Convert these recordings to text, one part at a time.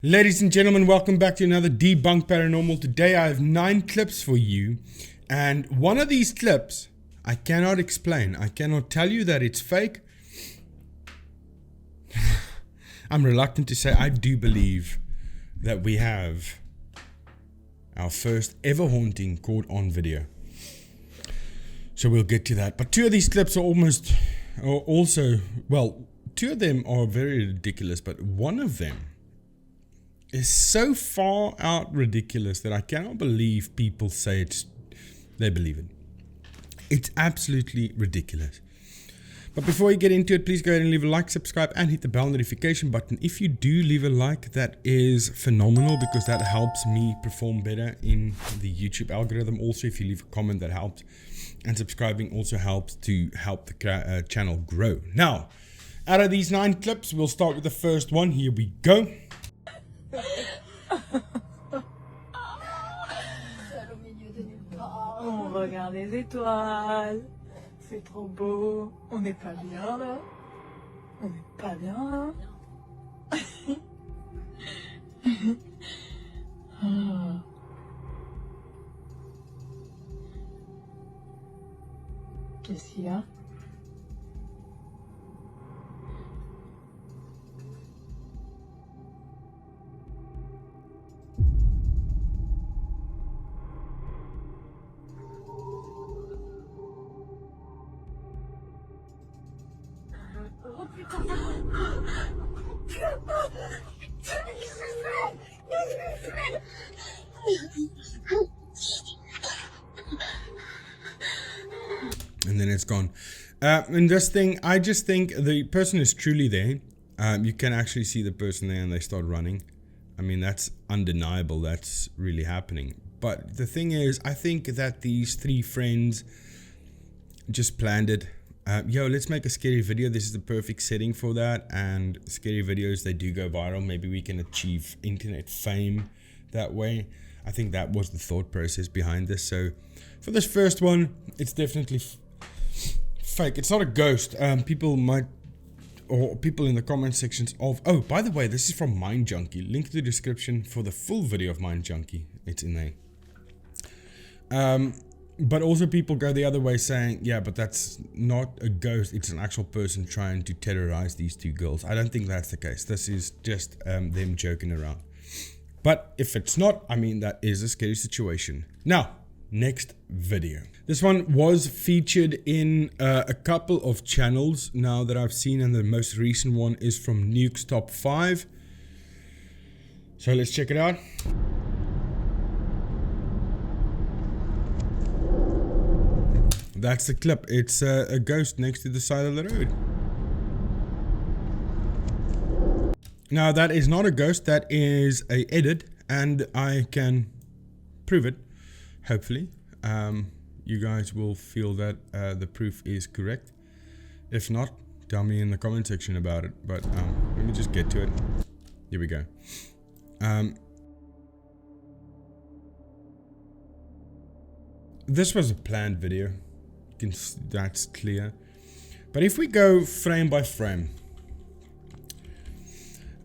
Ladies and gentlemen, welcome back to another Debunked Paranormal. Today I have 9 clips for you, and one of these clips I cannot explain. I cannot tell you that it's fake. I'm reluctant to say I do believe that we have our first ever haunting caught on video. So we'll get to that. But 2 of these clips are also, well, 2 of them are very ridiculous, but one of them is so far out ridiculous that I cannot believe people say they believe it. It's absolutely ridiculous. But before we get into it, please go ahead and leave a like, subscribe, and hit the bell notification button. If you do leave a like, that is phenomenal because that helps me perform better in the YouTube algorithm. Also, if you leave a comment, that helps. And subscribing also helps to help the channel grow. Now, out of these 9 clips, we'll start with the first one. Here we go. On regarde les étoiles, c'est trop beau. On n'est pas bien là. On n'est pas bien là. Ah. Qu'est-ce qu'il y a? Oh putain! And then it's gone. In this thing, I just think the person is truly there. You can actually see the person there and they start running. I mean, that's undeniable. That's really happening. But the thing is, I think that these 3 friends just planned it. Yo, let's make a scary video. This is the perfect setting for that. And scary videos, they do go viral. Maybe we can achieve internet fame that way. I think that was the thought process behind this. So for this first one, it's definitely fake. It's not a ghost. People in the comment sections of, oh, by the way, this is from Mind Junkie. Link to the description for the full video of Mind Junkie. It's in there. But also people go the other way saying, yeah, but that's not a ghost. It's an actual person trying to terrorize these 2 girls. I don't think that's the case. This is just them joking around. But if it's not, I mean, that is a scary situation. Now, next video. This one was featured in a couple of channels now that I've seen, and the most recent one is from Nuke's Top 5. So let's check it out. That's the clip. It's a ghost next to the side of the road. Now that is not a ghost, that is a edit, and I can prove it, hopefully. You guys will feel that the proof is correct. If not, tell me in the comment section about it, but let me just get to it. Here we go. This was a planned video. That's clear. But if we go frame by frame,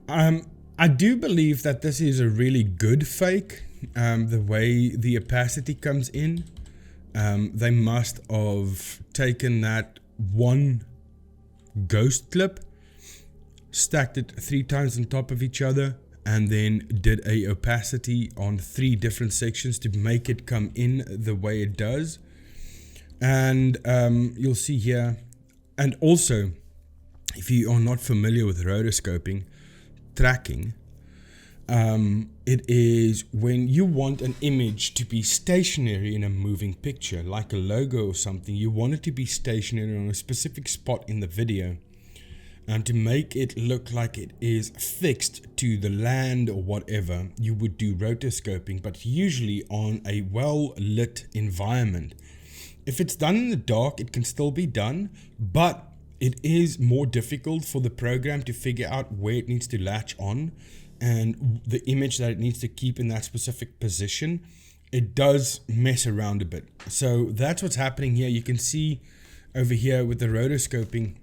I do believe that this is a really good fake. The way the opacity comes in, they must have taken that one ghost clip, stacked it 3 times on top of each other, and then did a opacity on 3 different sections to make it come in the way it does. And you'll see here, and also if you are not familiar with rotoscoping tracking, it is when you want an image to be stationary in a moving picture, like a logo or something. You want it to be stationary on a specific spot in the video, and to make it look like it is fixed to the land or whatever, you would do rotoscoping, but usually on a well lit environment. If it's done in the dark, it can still be done, but it is more difficult for the program to figure out where it needs to latch on and the image that it needs to keep in that specific position. It does mess around a bit. So that's what's happening here. You can see over here with the rotoscoping,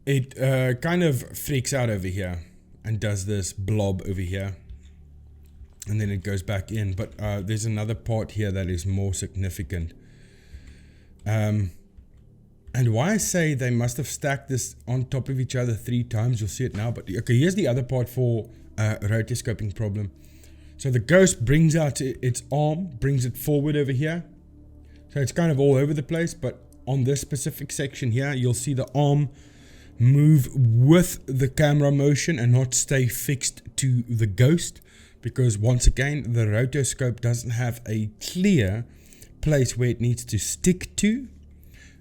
it kind of freaks out over here. and does this blob over here, and then it goes back in. But there's another part here that is more significant. And why I say they must have stacked this on top of each other 3 times, you'll see it now. But okay, here's the other part for rotoscoping problem. So the ghost brings out its arm, brings it forward over here. So it's kind of all over the place, but on this specific section here, you'll see the arm move with the camera motion and not stay fixed to the ghost. Because once again, the rotoscope doesn't have a clear place where it needs to stick to.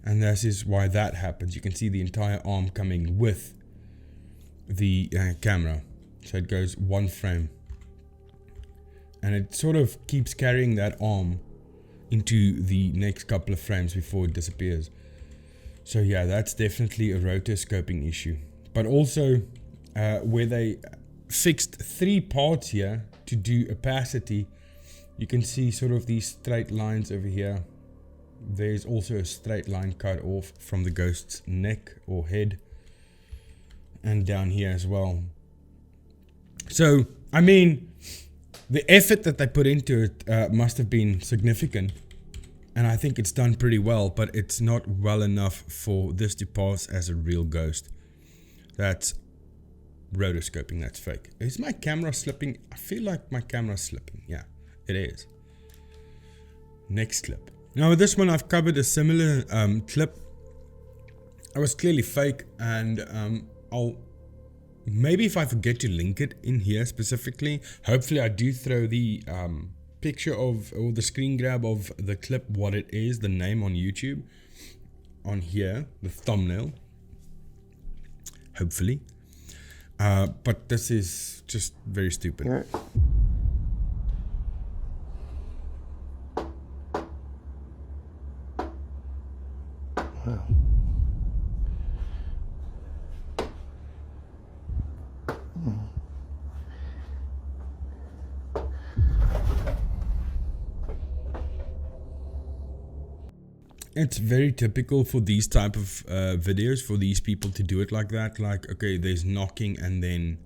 And this is why that happens. You can see the entire arm coming with the camera. So it goes 1 frame. And it sort of keeps carrying that arm into the next couple of frames before it disappears. So yeah, that's definitely a rotoscoping issue. But also, where they fixed 3 parts here to do opacity, you can see sort of these straight lines over here. There's also a straight line cut off from the ghost's neck or head, and down here as well. So, I mean, the effort that they put into it must have been significant, and I think it's done pretty well, but it's not well enough for this to pass as a real ghost. That's rotoscoping, that's fake. Is my camera slipping? I feel like my camera's slipping. Yeah, it is. Next clip. Now with this one, I've covered a similar clip. It was clearly fake, and I'll maybe, if I forget to link it in here specifically, hopefully I do throw the picture of, or the screen grab of the clip, what it is, the name on YouTube, on here, the thumbnail, hopefully. But this is just very stupid. Yeah. Wow. It's very typical for these type of videos, for these people to do it like that. Like, okay, there's knocking, and then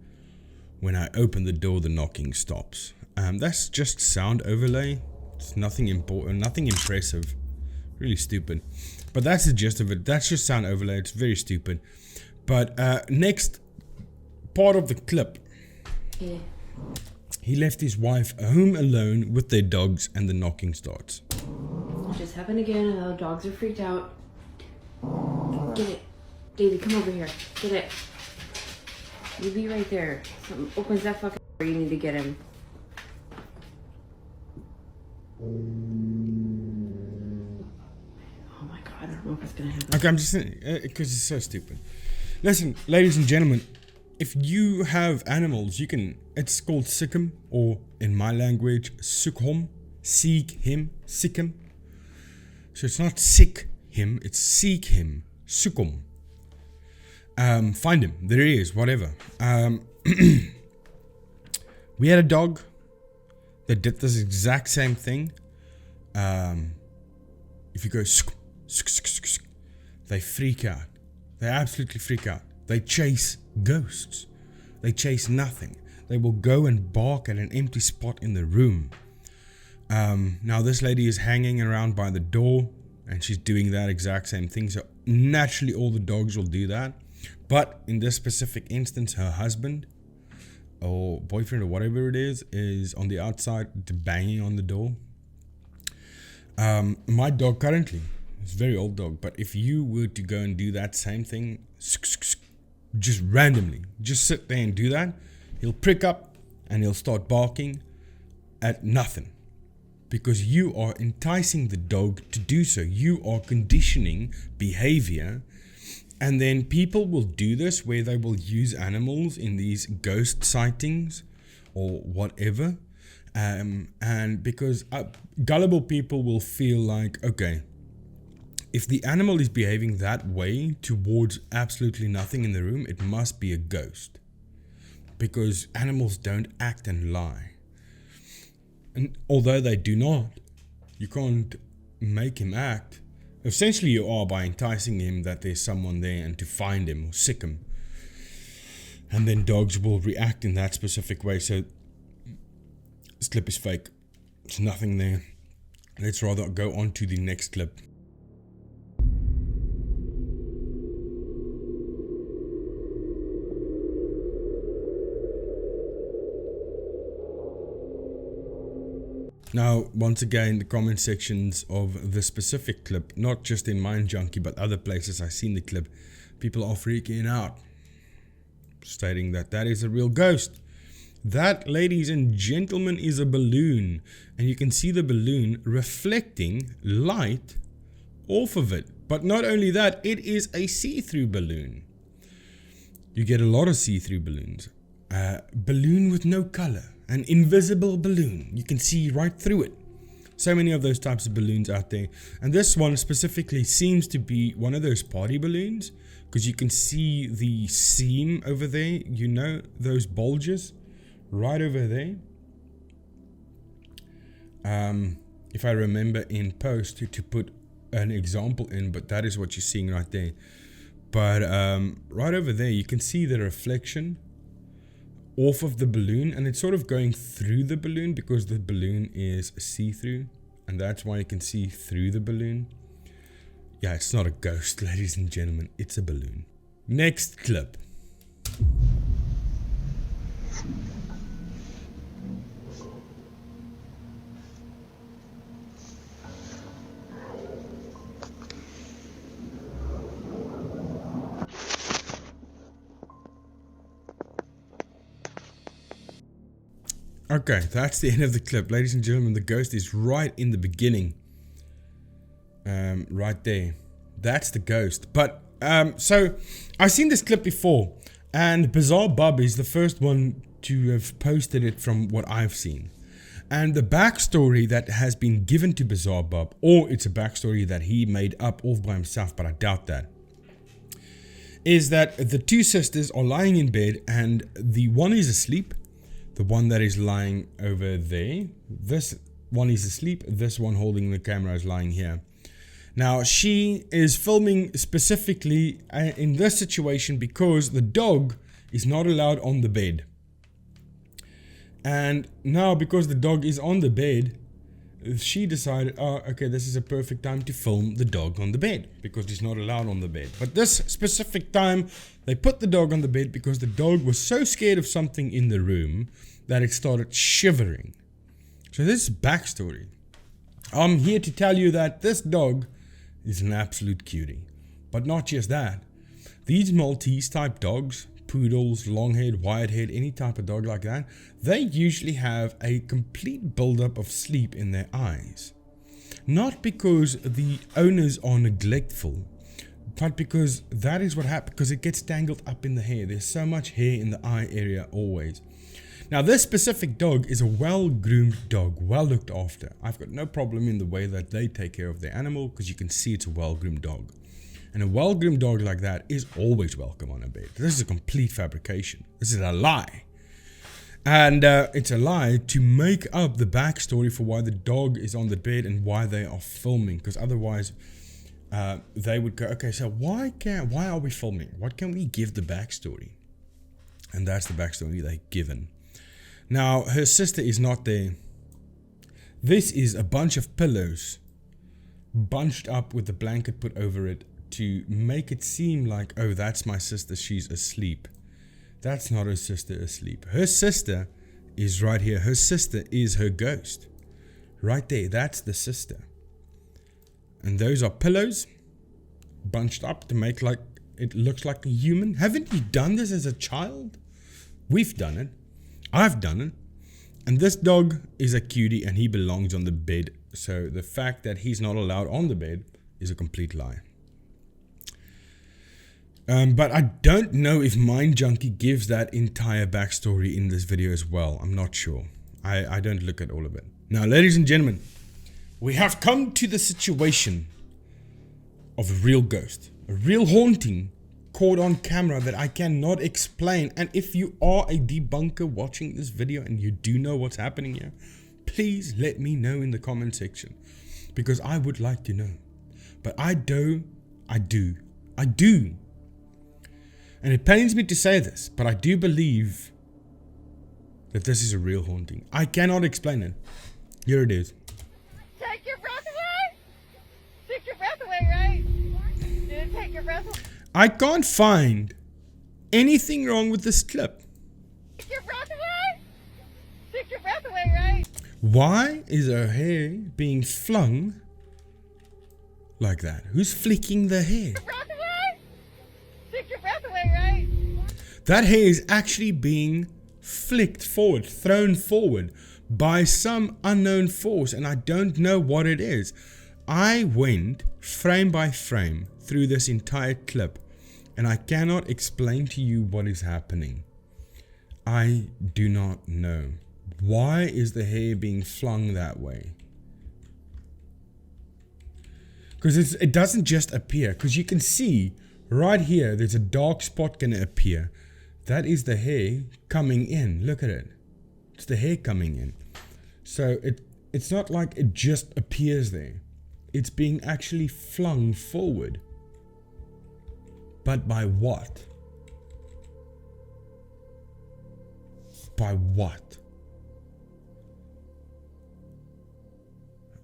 when I open the door, the knocking stops. That's just sound overlay. It's nothing important, nothing impressive. Really stupid. But that's the gist of it. That's just sound overlay. It's very stupid. But next part of the clip. Yeah. He left his wife home alone with their dogs, and the knocking starts. It just happened again, and the dogs are freaked out. Get it. David, come over here. Get it. You be right there. Something opens that fucking door, you need to get him. Oh my god, I don't know if it's gonna happen. Okay, I'm just saying, because it's so stupid. Listen, ladies and gentlemen, if you have animals, you can, it's called sick 'em, or in my language, sukhom, seek him, sick 'em. So it's not sick him, it's seek him, sukhom. Find him, there he is, whatever. We had a dog that did this exact same thing. If you go, they freak out. They absolutely freak out. They chase ghosts. They chase nothing. They will go and bark at an empty spot in the room. Now this lady is hanging around by the door, and she's doing that exact same thing. So naturally all the dogs will do that. But in this specific instance, her husband or boyfriend or whatever it is on the outside banging on the door. My dog currently, it's a very old dog, but if you were to go and do that same thing, just randomly, just sit there and do that, he'll prick up and he'll start barking at nothing. Because you are enticing the dog to do so. You are conditioning behavior. And then people will do this where they will use animals in these ghost sightings or whatever. And because gullible people will feel like, okay, if the animal is behaving that way towards absolutely nothing in the room, it must be a ghost. Because animals don't act and lie. And although they do not, you can't make him act. Essentially you are, by enticing him that there's someone there and to find him or sick him. And then dogs will react in that specific way. So this clip is fake. There's nothing there. Let's rather go on to the next clip. Now, once again, the comment sections of the specific clip, not just in Mind Junkie, but other places I've seen the clip, people are freaking out, stating that that is a real ghost. That, ladies and gentlemen, is a balloon. And you can see the balloon reflecting light off of it. But not only that, it is a see-through balloon. You get a lot of see-through balloons. Balloon with no color. An invisible balloon. You can see right through it. So many of those types of balloons out there. And this one specifically seems to be one of those party balloons. Because you can see the seam over there. You know, those bulges right over there. If I remember in post to put an example in. But that is what you're seeing right there. But right over there you can see the reflection off of the balloon, and it's sort of going through the balloon because the balloon is see-through, and that's why you can see through the balloon. Yeah, it's not a ghost, ladies and gentlemen, it's a balloon. Next clip. Okay, that's the end of the clip. Ladies and gentlemen, the ghost is right in the beginning. Right there. That's the ghost. But, so, I've seen this clip before. And Bizarre Bob is the first one to have posted it from what I've seen. And the backstory that has been given to Bizarre Bob, or it's a backstory that he made up all by himself, but I doubt that, is that the two sisters are lying in bed and the one is asleep. The one that is lying over there. This one is asleep. This one holding the camera is lying here. Now, she is filming specifically in this situation because the dog is not allowed on the bed. And now, because the dog is on the bed, she decided, oh, okay, this is a perfect time to film the dog on the bed because he's not allowed on the bed. But this specific time, they put the dog on the bed because the dog was so scared of something in the room that it started shivering. So this is backstory. I'm here to tell you that this dog is an absolute cutie. But not just that. These Maltese type dogs, poodles, long-haired, wide-haired, any type of dog like that, they usually have a complete buildup of sleep in their eyes. Not because the owners are neglectful, but because that is what happens, because it gets tangled up in the hair. There's so much hair in the eye area always. Now this specific dog is a well-groomed dog, well looked after. I've got no problem in the way that they take care of their animal because you can see it's a well-groomed dog. And a well-groomed dog like that is always welcome on a bed. This is a complete fabrication. This is a lie. And it's a lie to make up the backstory for why the dog is on the bed and why they are filming. Because otherwise, they would go, okay, so why are we filming? What can we give the backstory? And that's the backstory they've given. Now, her sister is not there. This is a bunch of pillows bunched up with a blanket put over it to make it seem like, oh, that's my sister, she's asleep. That's not her sister asleep. Her sister is right here. Her sister is her ghost. Right there, that's the sister. And those are pillows bunched up to make like it looks like a human. Haven't you done this as a child? We've done it. I've done it. And this dog is a cutie and he belongs on the bed. So the fact that he's not allowed on the bed is a complete lie. But I don't know if Mind Junkie gives that entire backstory in this video as well. I'm not sure. I don't look at all of it. Now, ladies and gentlemen, we have come to the situation of a real ghost. A real haunting caught on camera that I cannot explain. And if you are a debunker watching this video and you do know what's happening here, please let me know in the comment section. Because I would like to know. But I do. And it pains me to say this, but I do believe that this is a real haunting. I cannot explain it. Here it is. Take your breath away? Take your breath away, right? Did it take your breath away? I can't find anything wrong with this clip. Take your breath away? Take your breath away, right? Why is her hair being flung like that? Who's flicking the hair? Take your breath away? Take your breath away, right? That hair is actually being flicked forward, thrown forward by some unknown force, and I don't know what it is. I went frame by frame through this entire clip, and I cannot explain to you what is happening. I do not know. Why is the hair being flung that way? Because it doesn't just appear. Because you can see right here, there's a dark spot going to appear. That is the hair coming in. Look at it. It's the hair coming in. So it's not like it just appears there. It's being actually flung forward. But by what? By what?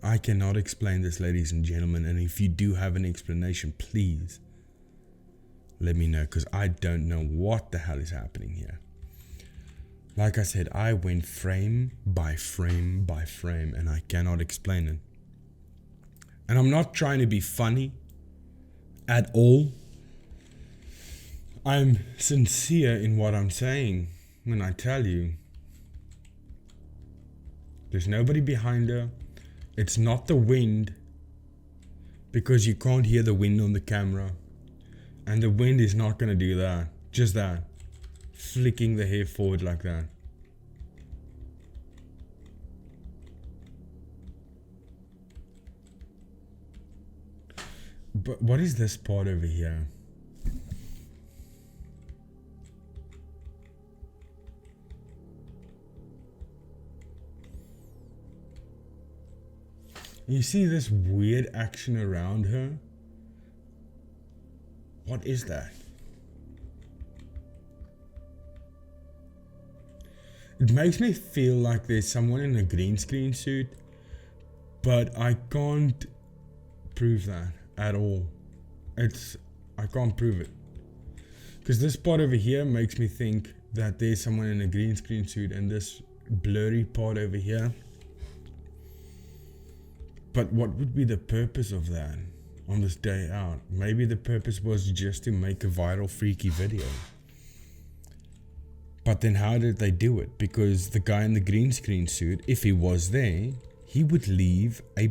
I cannot explain this, ladies and gentlemen, and if you do have an explanation, please let me know, because I don't know what the hell is happening here. Like I said, I went frame by frame by frame, and I cannot explain it. And I'm not trying to be funny at all. I'm sincere in what I'm saying when I tell you there's nobody behind her. It's not the wind, because you can't hear the wind on the camera. And the wind is not going to do that. Just that. Flicking the hair forward like that. But what is this part over here? You see this weird action around her? What is that? It makes me feel like there's someone in a green screen suit, but I can't prove that at all. I can't prove it. Because this part over here makes me think that there's someone in a green screen suit, and this blurry part over here. But what would be the purpose of that on this day out? Maybe the purpose was just to make a viral freaky video. But then how did they do it? Because the guy in the green screen suit, if he was there, he would leave a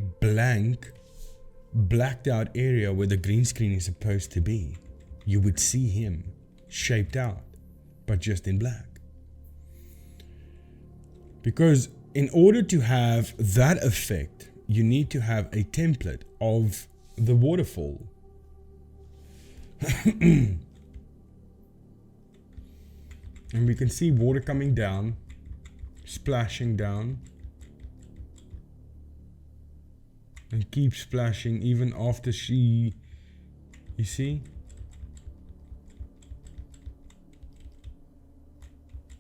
blacked out area where the green screen is supposed to be. You would see him shaped out, but just in black. Because in order to have that effect, you need to have a template of the waterfall. And we can see water coming down, splashing down, and keep splashing even after she, you see?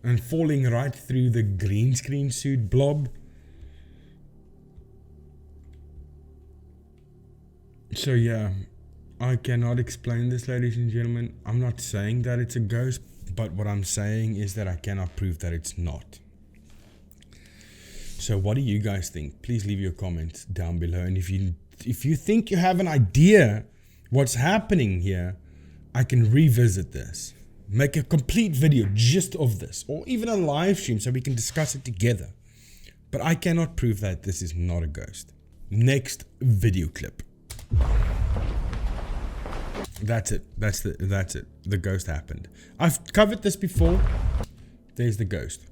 And falling right through the green screen suit blob. So yeah, I cannot explain this, ladies and gentlemen. I'm not saying that it's a ghost, but what I'm saying is that I cannot prove that it's not. So what do you guys think? Please leave your comments down below. And if you think you have an idea what's happening here, I can revisit this. Make a complete video just of this, or even a live stream so we can discuss it together. But I cannot prove that this is not a ghost. Next video clip. That's it. That's it. The ghost happened. I've covered this before. There's the ghost.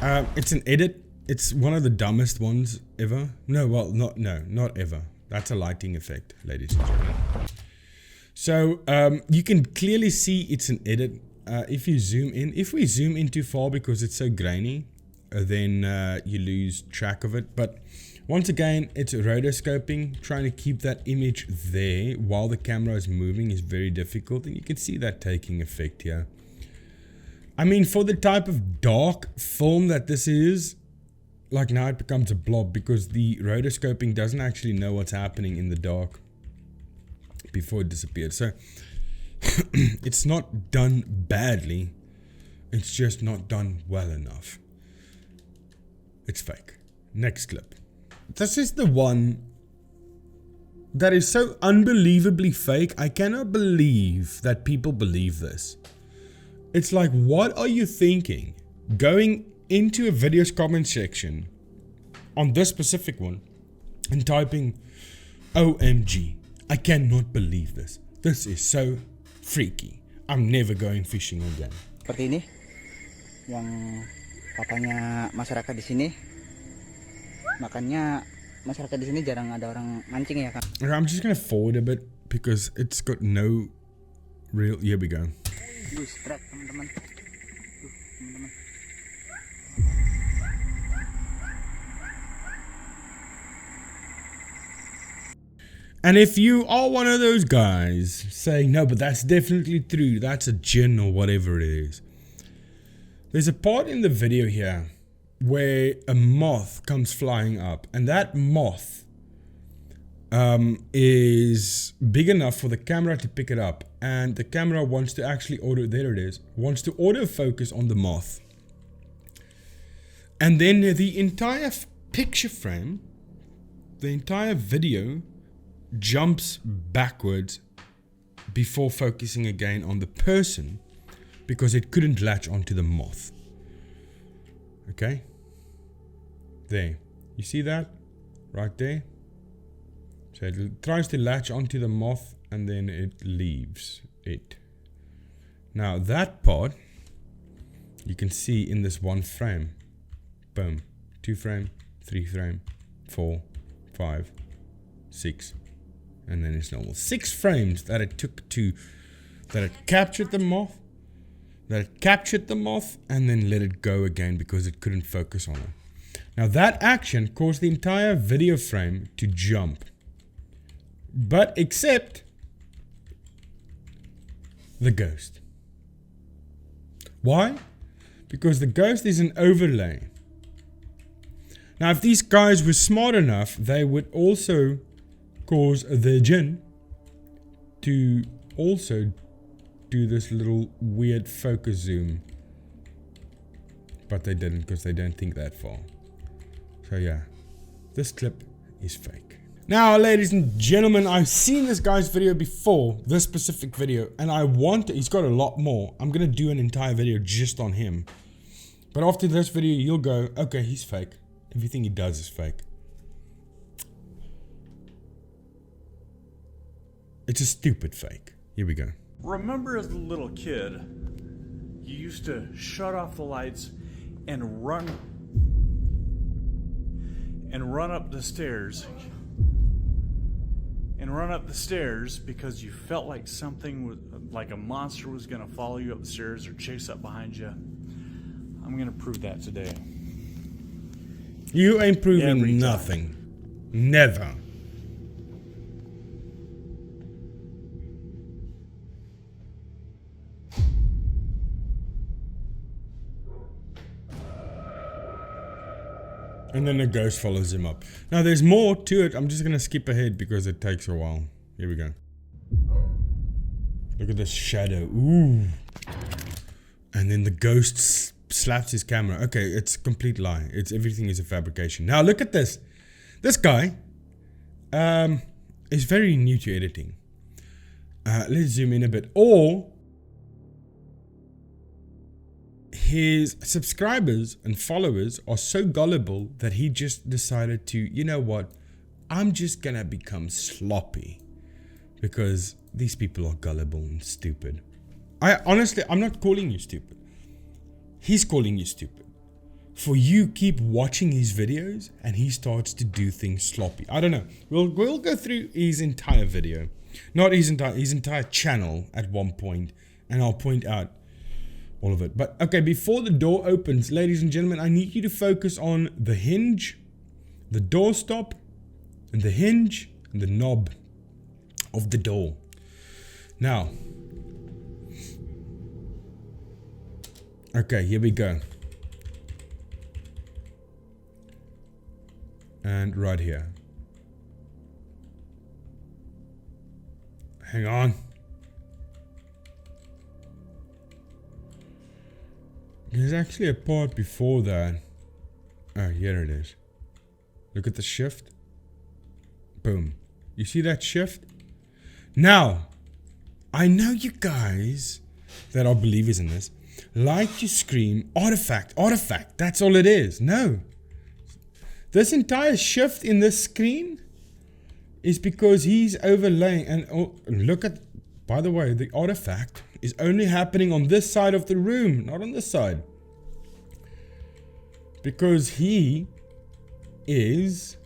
It's an edit. It's one of the dumbest ones ever. No, well, not ever. That's a lighting effect, ladies and gentlemen. So you can clearly see it's an edit. If you zoom in, if we zoom in too far because it's so grainy, then you lose track of it. But once again, it's rotoscoping. Trying to keep that image there while the camera is moving is very difficult, and you can see that taking effect here. I mean, for the type of dark film that this is, like now it becomes a blob because the rotoscoping doesn't actually know what's happening in the dark before it disappears. So it's not done badly, it's just not done well enough. It's fake. Next clip. This is the one that is so unbelievably fake. I cannot believe that people believe this. It's like, what are you thinking? Going into a video's comment section on this specific one and typing, OMG, I cannot believe this. This is so freaky. I'm never going fishing again. Seperti ini yang katanya masyarakat di sini, makanya masyarakat di sini jarang ada orang mancing ya, Kang. I'm just gonna forward a bit because it's got no real. Here we go. Strike, teman-teman. Teman-teman. And if you are one of those guys saying, no, but that's definitely true, that's a jinn or whatever it is, there's a part in the video here where a moth comes flying up, and that moth is big enough for the camera to pick it up, and the camera wants to actually wants to autofocus on the moth, and then the entire picture frame, the entire video jumps backwards before focusing again on the person because it couldn't latch onto the moth. Okay, there, you see that right there? So it tries to latch onto the moth and then it leaves it. Now that part you can see in this one frame. Boom. 2 frame, 3 frame, 4, 5, 6, and then it's normal. 6 frames that it took to, that it captured the moth, and then let it go again because it couldn't focus on it. Now that action caused the entire video frame to jump. But except the ghost. Why? Because the ghost is an overlay. Now if these guys were smart enough, they would also cause the jinn to also do this little weird focus zoom. But they didn't because they don't think that far. So yeah, this clip is fake. Now, ladies and gentlemen, I've seen this guy's video before, this specific video, and he's got a lot more. I'm going to do an entire video just on him. But after this video, you'll go, okay, he's fake. Everything he does is fake. It's a stupid fake. Here we go. Remember as a little kid, you used to shut off the lights and run up the stairs. Because you felt like something was, like a monster was gonna follow you up the stairs or chase up behind you. I'm gonna prove that today. You ain't proving nothing. Never. And then the ghost follows him up. Now there's more to it. I'm just going to skip ahead because it takes a while. Here we go. Look at this shadow. Ooh. And then the ghost slaps his camera. Okay, it's a complete lie. Everything is a fabrication. Now look at this. This guy is very new to editing. Let's zoom in a bit. Or his subscribers and followers are so gullible that he just decided to, you know what, I'm just gonna become sloppy because these people are gullible and stupid. I'm not calling you stupid. He's calling you stupid. For you keep watching his videos and he starts to do things sloppy. I don't know. We'll go through his entire video. Not his entire channel at one point, and I'll point out all of it. But okay, before the door opens, ladies and gentlemen, I need you to focus on the hinge, the doorstop, and the hinge and the knob of the door. Now, okay, here we go. And right here. Hang on. There's actually a part before that. Oh, here it is. Look at the shift. Boom. You see that shift? Now, I know you guys that are believers in this like to scream, artifact, artifact. That's all it is. No. This entire shift in this screen is because he's overlaying. And oh, look at, by the way, the artifact is only happening on this side of the room, not on this side. Because he is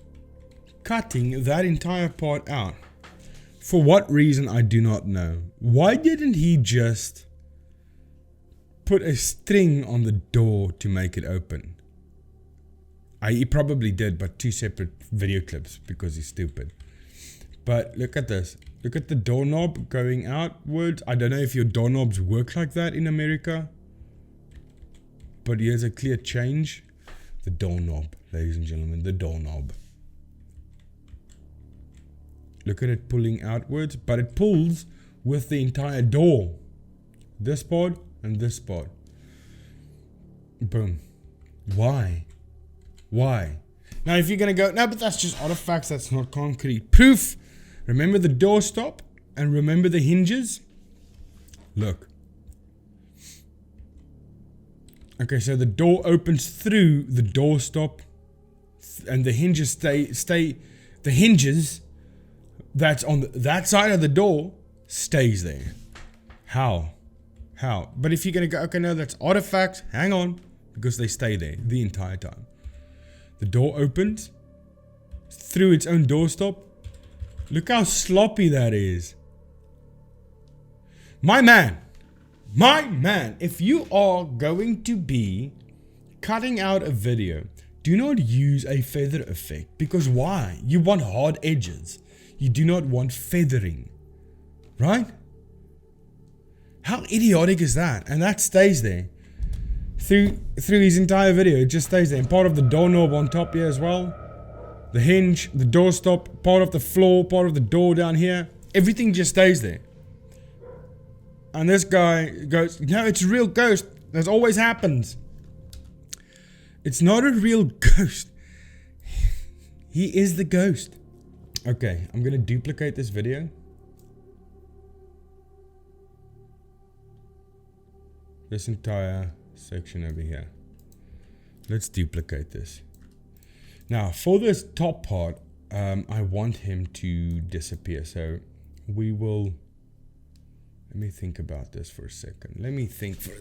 cutting that entire part out. For what reason, I do not know. Why didn't he just put a string on the door to make it open? He probably did, but 2 separate video clips because he's stupid. But look at this. Look at the doorknob going outwards. I don't know if your doorknobs work like that in America. But here's a clear change. The doorknob, ladies and gentlemen, the doorknob. Look at it pulling outwards, but it pulls with the entire door. This part and this part. Boom. Why? Why? Now if you're going to go, no, but that's just artifacts, that's not concrete. Proof. Remember the doorstop and remember the hinges? Look. Okay, so the door opens through the doorstop and the hinges stay the hinges that's on that side of the door stays there. How? How? But if you're going to go, okay, no, that's artifacts, hang on, because they stay there the entire time. The door opens through its own doorstop. Look how sloppy that is. My man, if you are going to be cutting out a video, do not use a feather effect. Because why? You want hard edges. You do not want feathering. Right? How idiotic is that? And that stays there. Through his entire video, it just stays there. And part of the doorknob on top here as well. The hinge, the doorstop, part of the floor, part of the door down here. Everything just stays there. And this guy goes, no, it's a real ghost. That always happens. It's not a real ghost. He is the ghost. Okay, I'm going to duplicate this video. This entire section over here. Let's duplicate this. Now, for this top part, I want him to disappear. So we will... Let me think about this for a second. Let me think for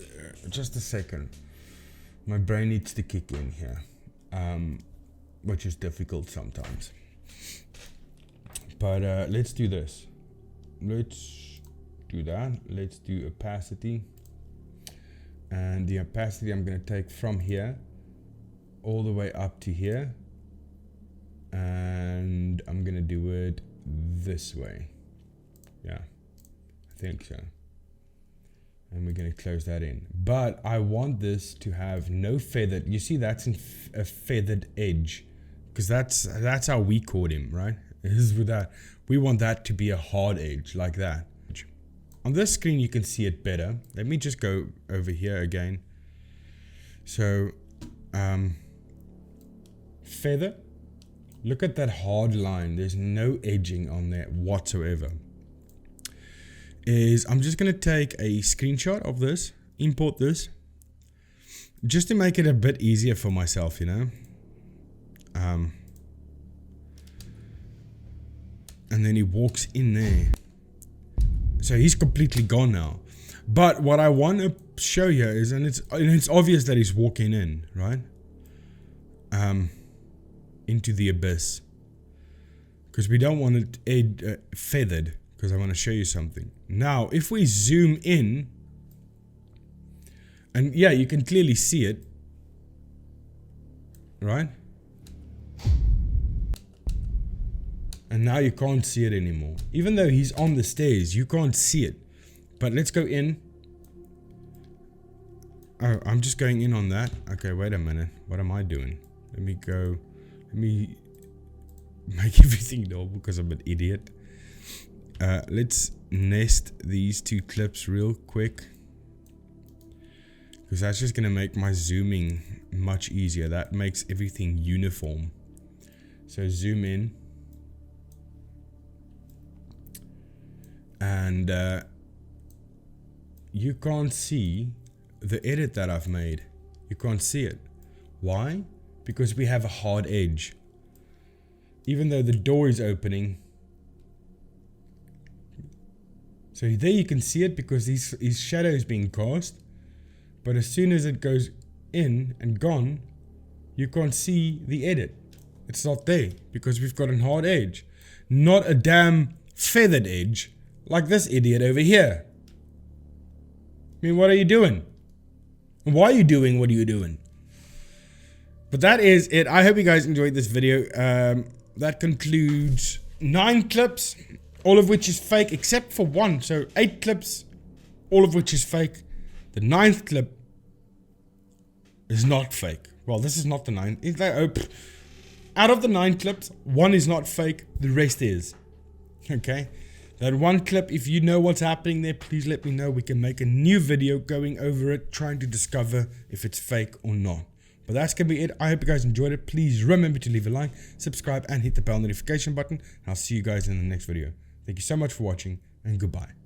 just a second. My brain needs to kick in here, which is difficult sometimes. But let's do this. Let's do that. Let's do opacity. And the opacity I'm going to take from here all the way up to here. And I'm going to do it this way. Yeah. I think so. And we're going to close that in. But I want this to have no feathered. You see, that's a feathered edge. Because that's how we caught him, right? Is with that. We want that to be a hard edge, like that. On this screen, you can see it better. Let me just go over here again. So, feather. Look at that hard line. There's no edging on there whatsoever. I'm just going to take a screenshot of this, import this, just to make it a bit easier for myself, you know. And then he walks in there. So he's completely gone now. But what I want to show you is, and it's obvious that he's walking in, right? Into the abyss. Because we don't want it feathered. Because I want to show you something. Now, if we zoom in, And yeah, you can clearly see it. Right? And now you can't see it anymore. Even though he's on the stairs, you can't see it. But let's go in. Oh, I'm just going in on that. Okay, wait a minute. What am I doing? Let me go. Let me make everything normal because I'm an idiot. Let's nest these two clips real quick. Because that's just going to make my zooming much easier. That makes everything uniform. So zoom in. And you can't see the edit that I've made. You can't see it. Why? Because we have a hard edge. Even though the door is opening. So there you can see it because his shadow is being cast. But as soon as it goes in and gone, you can't see the edit. It's not there because we've got a hard edge. Not a damn feathered edge like this idiot over here. I mean, what are you doing? Why are you doing what are you doing? But that is it. I hope you guys enjoyed this video. That concludes 9 clips, all of which is fake except for one. So 8 clips, all of which is fake. The 9th clip is not fake. Well, this is not the 9th. Out of the 9 clips, 1 is not fake. The rest is. Okay. That 1 clip, if you know what's happening there, please let me know. We can make a new video going over it, trying to discover if it's fake or not. But that's going to be it. I hope you guys enjoyed it. Please remember to leave a like, subscribe, and hit the bell notification button. And I'll see you guys in the next video. Thank you so much for watching, and goodbye.